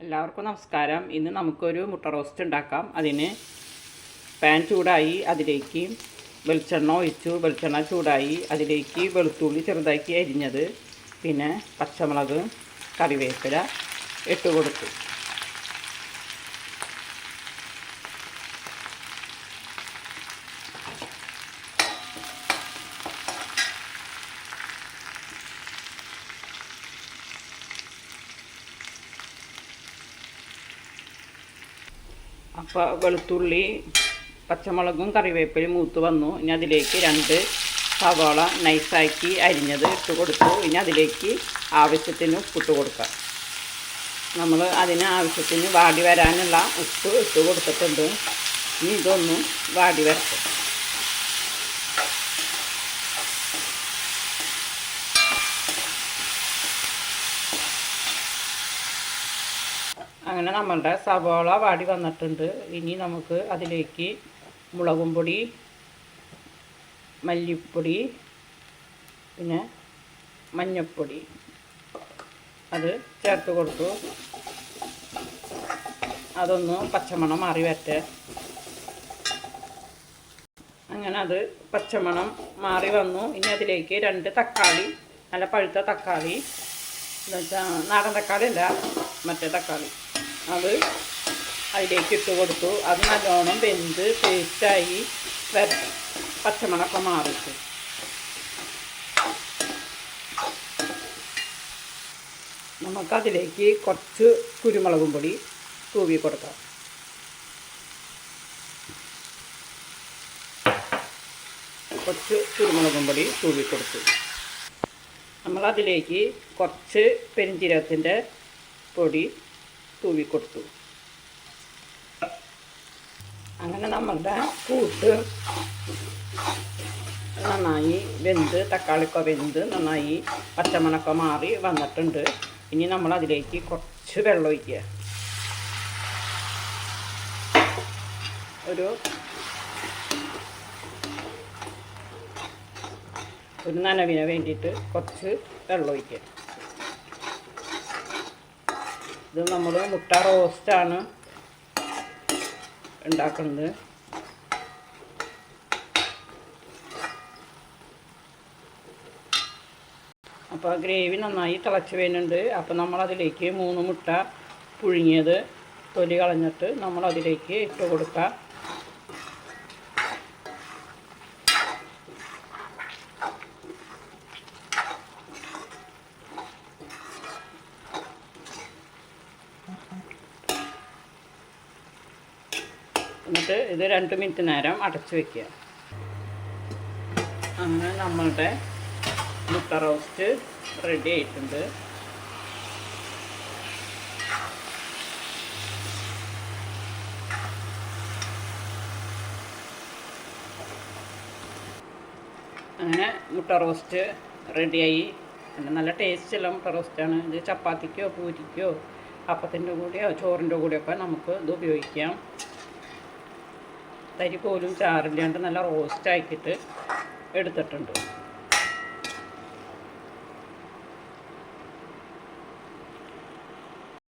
എല്ലാവർക്കും നമസ്കാരം. ഇന്ന് നമുക്കൊരു മുട്ട റോസ്റ്റ് ഉണ്ടാക്കാം. അതിന് പാൻ ചൂടായി അതിലേക്ക് വെളിച്ചെണ്ണ ഒഴിച്ചു. വെളിച്ചെണ്ണ ചൂടായി അതിലേക്ക് വെളുത്തുള്ളി ചെറുതാക്കി അരിഞ്ഞത്, പിന്നെ പച്ചമുളക്, കറിവേപ്പില ഇട്ട് കൊടുത്തു. അപ്പോൾ വെളുത്തുള്ളി, പച്ചമുളകും കറിവേപ്പിലയും മൂത്ത് വന്നു. ഇനി അതിലേക്ക് 2 സവാള നൈസാക്കി അരിഞ്ഞത് ഇട്ട് കൊടുത്തു. ഇനി അതിലേക്ക് ആവശ്യത്തിന് ഉപ്പിട്ട് കൊടുക്കാം. നമ്മൾ അതിന് ആവശ്യത്തിന് വാടി വരാനുള്ള ഉപ്പ് ഇട്ട് കൊടുത്തിട്ടുണ്ട്. ഇനി ഇതൊന്ന് വാടി വരട്ടെ. അങ്ങനെ നമ്മളുടെ സവാള വാടി വന്നിട്ടുണ്ട്. ഇനി നമുക്ക് അതിലേക്ക് മുളകും പൊടി, മല്ലിപ്പൊടി, പിന്നെ മഞ്ഞൾപ്പൊടി അത് ചേർത്ത് കൊടുത്തു. അതൊന്ന് പച്ചമണം മാറി വരട്ടെ. അങ്ങനെ അത് പച്ചമണം മാറി വന്നു. ഇനി അതിലേക്ക് 2 തക്കാളി, നല്ല പഴുത്ത തക്കാളി, എന്നുവെച്ചാൽ നാടൻ തക്കാളി അല്ല, മറ്റേ തക്കാളി, അത് അതിലേക്ക് ഇട്ട് കൊടുത്തു. അത് നല്ലോണം വെന്ത് പേസ്റ്റായി പച്ചമണമൊക്കെ മാറിയിട്ട് നമുക്കതിലേക്ക് കുറച്ച് കുരുമുളകും പൊടി തൂവി കൊടുക്കാം. കുറച്ച് കുരുമുളകും പൊടി തൂവി കൊടുത്തു. നമ്മളതിലേക്ക് കുറച്ച് പെരുംജീരകത്തിൻ്റെ പൊടി തൂവി കൊടുത്തു. അങ്ങനെ നമ്മളുടെ കൂട്ട് നന്നായി വെന്ത്, തക്കാളിയൊക്കെ വെന്ത് നന്നായി പച്ചമണമൊക്കെ മാറി വന്നിട്ടുണ്ട്. ഇനി നമ്മളതിലേക്ക് കുറച്ച് വെള്ളം ഒഴിക്കുക. ഒരു നനവിന് വേണ്ടിയിട്ട് കുറച്ച് വെള്ളം ഒഴിക്കുക. ഇത് നമ്മൾ മുട്ട റോസ്റ്റാണ് ഉണ്ടാക്കുന്നത്. അപ്പോൾ ഗ്രേവി നന്നായി തിളച്ച് വരുന്നുണ്ട്. അപ്പോൾ നമ്മളതിലേക്ക് 3 മുട്ട പുഴുങ്ങിയത് തൊലി കളഞ്ഞിട്ട് നമ്മളതിലേക്ക് ഇട്ട് കൊടുക്കുക. എന്നിട്ട് ഇത് 2 മിനിറ്റ് നേരം അടച്ച് വയ്ക്കുക. അങ്ങനെ നമ്മളുടെ മുട്ട റോസ്റ്റ് റെഡി ആയിട്ടുണ്ട്. അങ്ങനെ മുട്ട റോസ്റ്റ് റെഡിയായി. നല്ല ടേസ്റ്റുള്ള മുട്ട റോസ്റ്റാണ്. ഇത് ചപ്പാത്തിക്കോ പൂരിക്കോ അപ്പത്തിൻ്റെ കൂടെയോ ചോറിൻ്റെ കൂടെയൊക്കെ നമുക്ക് ഇത് ഉപയോഗിക്കാം. തരി പോലും ചാറില്ലാണ്ട് നല്ല റോസ്റ്റ് ആക്കിയിട്ട് എടുത്തിട്ടുണ്ട്.